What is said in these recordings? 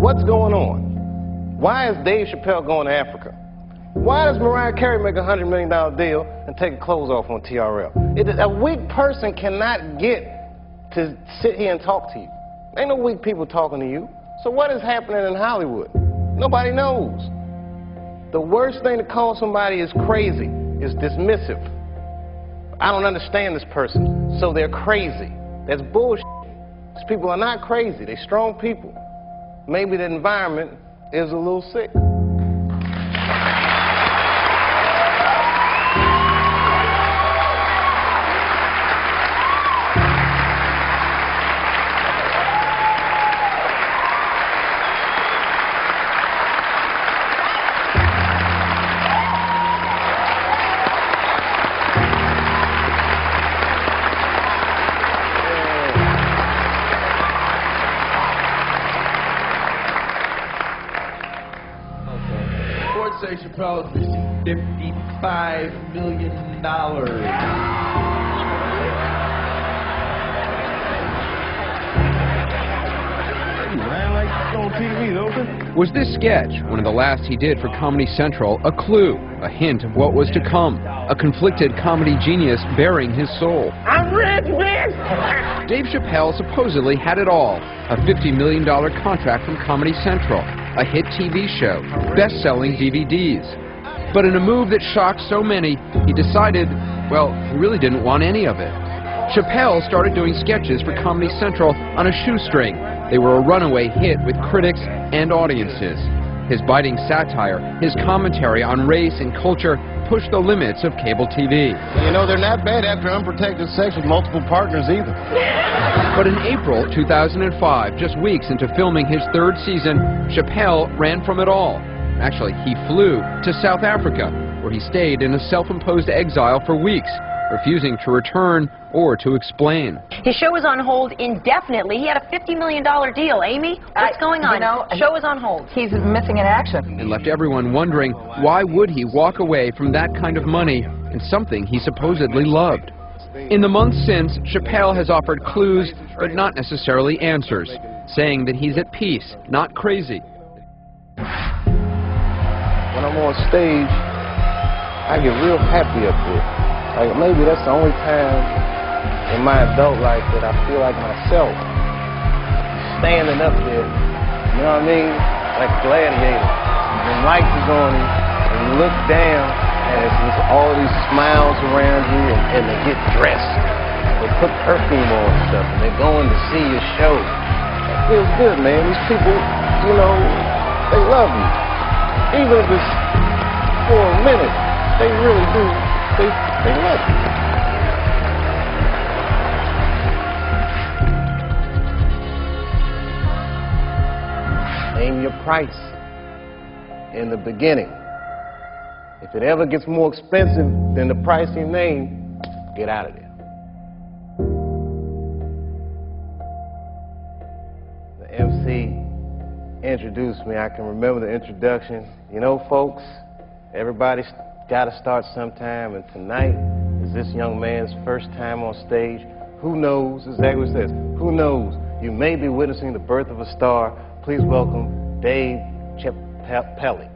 What's going on? Why is Dave Chappelle going to Africa? Why does Mariah Carey make a $100 million deal and take her clothes off on TRL? A weak person cannot get to sit here and talk to you. Ain't no weak people talking to you. So what is happening in Hollywood? Nobody knows. The worst thing to call somebody is crazy is dismissive. I don't understand this person, so they're crazy. That's bullshit. These people are not crazy. They're strong people. Maybe the environment is a little sick. Dave Chappelle has received $55 million. Was this sketch, one of the last he did for Comedy Central, a clue, a hint of what was to come, a conflicted comedy genius bearing his soul? I'm rich, man! Dave Chappelle supposedly had it all, a $50 million contract from Comedy Central, a hit TV show, best-selling DVDs. But in a move that shocked so many, he decided, well, he really didn't want any of it. Chappelle started doing sketches for Comedy Central on a shoestring. They were a runaway hit with critics and audiences. His biting satire, his commentary on race and culture pushed the limits of cable TV. You know, they're not bad after unprotected sex with multiple partners either. But in April 2005, just weeks into filming his third season, Chappelle ran from it all. Actually, he flew to South Africa, where he stayed in a self-imposed exile for weeks, refusing to return or to explain. His show was on hold indefinitely. He had a $50 million deal. Amy, what's going on? You know, show is on hold. He's missing in action. And left everyone wondering, why would he walk away from that kind of money and something he supposedly loved? In the months since, Chappelle has offered clues, but not necessarily answers, saying that he's at peace, not crazy. When I'm on stage, I get real happy up there. Like, maybe that's the only time in my adult life that I feel like myself. Standing up there, you know what I mean? Like a gladiator. When lights is on you, and you look down, and it's just all these smiles around you, and they get dressed. They put perfume on and stuff, and they're going to see your show. It feels good, man. These people, you know, they love you. Even if it's for a minute, they really do. They love you. Name your price in the beginning. If it ever gets more expensive than the price you name, get out of there. The MC introduced me. I can remember the introduction. You know, folks, everybody's got to start sometime, and tonight is this young man's first time on stage. Who knows? Exactly what it says. Who knows? You may be witnessing the birth of a star. Please welcome Dave Chappelle.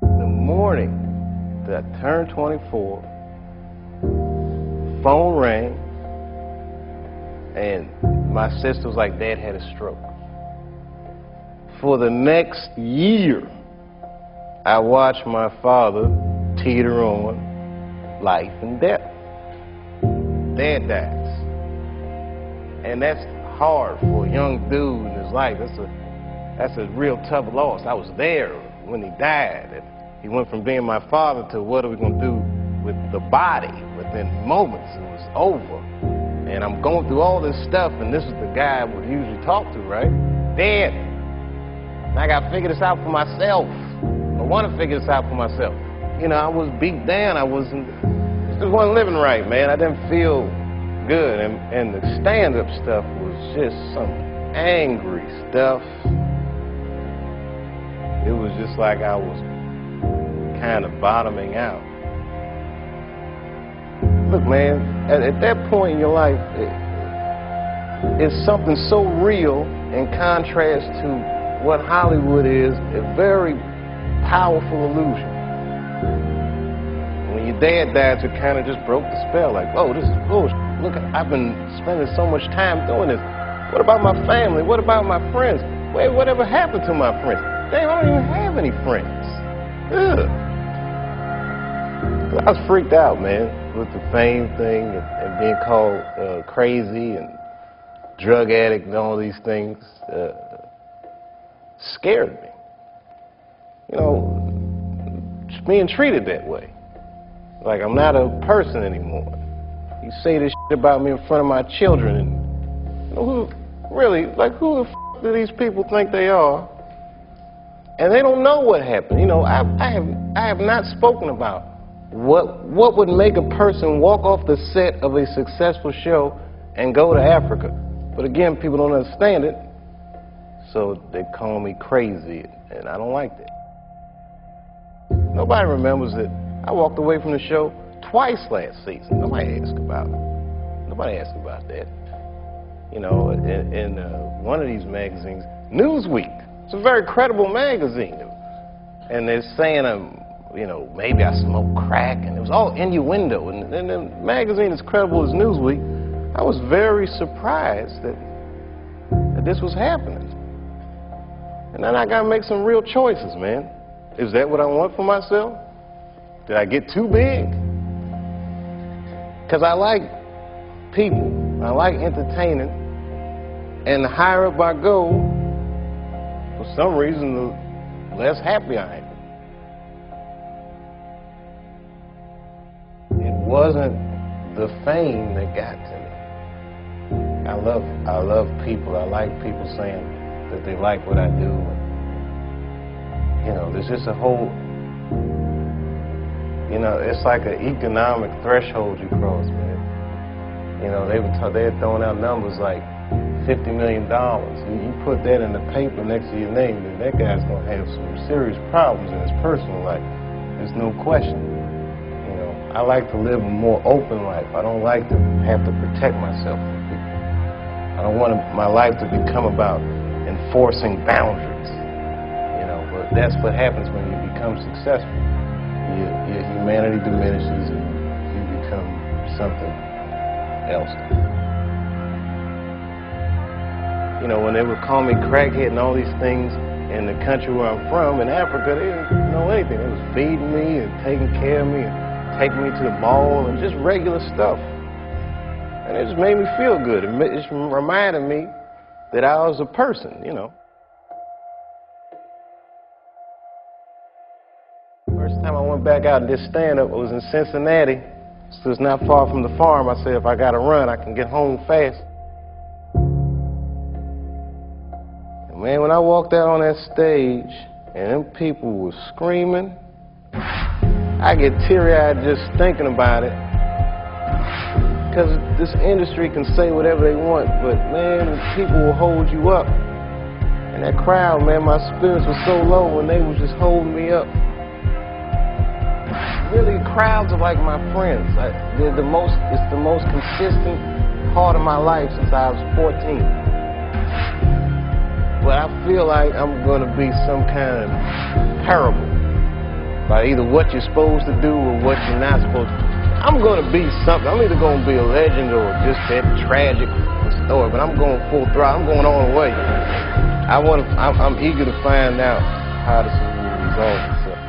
The morning that I turned 24, phone rang, and my sister was like, Dad had a stroke. For the next year, I watched my father teeter on life and death. Dad dies. And that's hard for a young dude in his life. That's a real tough loss. I was there when he died. And he went from being my father to what are we going to do with the body? Within moments, it was over. And I'm going through all this stuff, and this is the guy I would usually talk to, right? Dad. And I got to figure this out for myself. I want to figure this out for myself. You know, I was beat down. I wasn't living right, man. I didn't feel good. And the stand-up stuff was just some angry stuff. It was just like I was kind of bottoming out. Look, man, at that point in your life, is something so real in contrast to what Hollywood is, a very powerful illusion. When your dad died, it kind of just broke the spell, like, oh, this is bullshit. Look, I've been spending so much time doing this. What about my family? What about my friends? Wait, whatever happened to my friends? Damn, I don't even have any friends. Ugh. I was freaked out, man, with the fame thing and being called crazy and drug addict and all these things. Scared me. You know, just being treated that way. Like I'm not a person anymore. You say this shit about me in front of my children, and you know, who the f do these people think they are? And they don't know what happened. You know, I have not spoken about what would make a person walk off the set of a successful show and go to Africa. But again, people don't understand it, so they call me crazy, and I don't like that. Nobody remembers that I walked away from the show twice last season. Nobody asked about it. Nobody asked about that. You know, in one of these magazines, Newsweek, it's a very credible magazine, and they're saying you know, maybe I smoke crack, and it was all innuendo. And the magazine as credible as Newsweek, I was very surprised that this was happening. And then I got to make some real choices, man. Is that what I want for myself? Did I get too big? Because I like people. I like entertaining. And the higher up I go, for some reason, the less happy I am. It wasn't the fame that got to me. I love people. I like people saying that they like what I do. You know, there's just a whole, you know, it's like an economic threshold you cross, man. You know, they had thrown out numbers like $50 million. You put that in the paper next to your name, then that guy's going to have some serious problems in his personal life. There's no question. You know, I like to live a more open life. I don't like to have to protect myself from people. I don't want my life to become about enforcing boundaries. You know, but that's what happens when you become successful. Your humanity diminishes and you become something else. You know, when they would call me crackhead and all these things in the country where I'm from, in Africa, they didn't know anything. They was feeding me and taking care of me and taking me to the mall and just regular stuff. And it just made me feel good. It just reminded me that I was a person, you know. First time I went back out and did stand-up, I was in Cincinnati, so it's not far from the farm. I said, if I got to run, I can get home fast. And man, when I walked out on that stage and them people were screaming, I get teary-eyed just thinking about it. Because this industry can say whatever they want, but man, people will hold you up. And that crowd, man, my spirits were so low when they was just holding me up. Really, crowds are like my friends. It's the most consistent part of my life since I was 14. But I feel like I'm going to be some kind of parable by either what you're supposed to do or what you're not supposed to do. I'm going to be something. I'm either going to be a legend or just that tragic story, but I'm going full throttle. I'm going all the way. I'm eager to find out how this will resolve itself.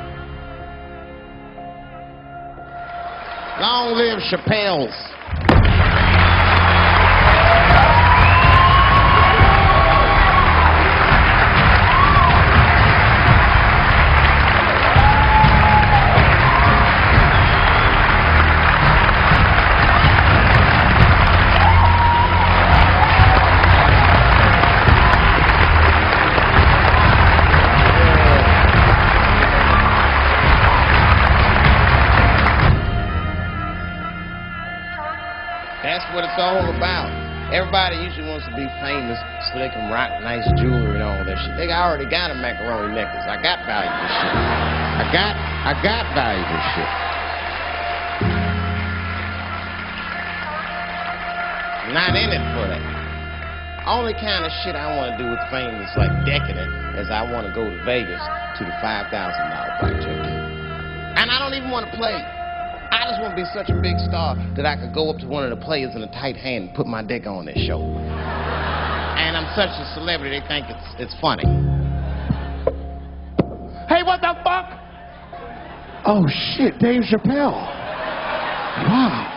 Long live Chappelle's. That's what it's all about. Everybody usually wants to be famous so they can rock nice jewelry and all that shit. They already got a macaroni necklace. I got valuable shit. I got valuable shit. I'm not in it for that. Only kind of shit I want to do with fame is like decadent, as I want to go to Vegas to the $5,000 blackjack. And I don't even want to play. I just want to be such a big star that I could go up to one of the players in a tight hand and put my dick on their show. And I'm such a celebrity, they think it's funny. Hey, what the fuck? Oh, shit, Dave Chappelle. Wow.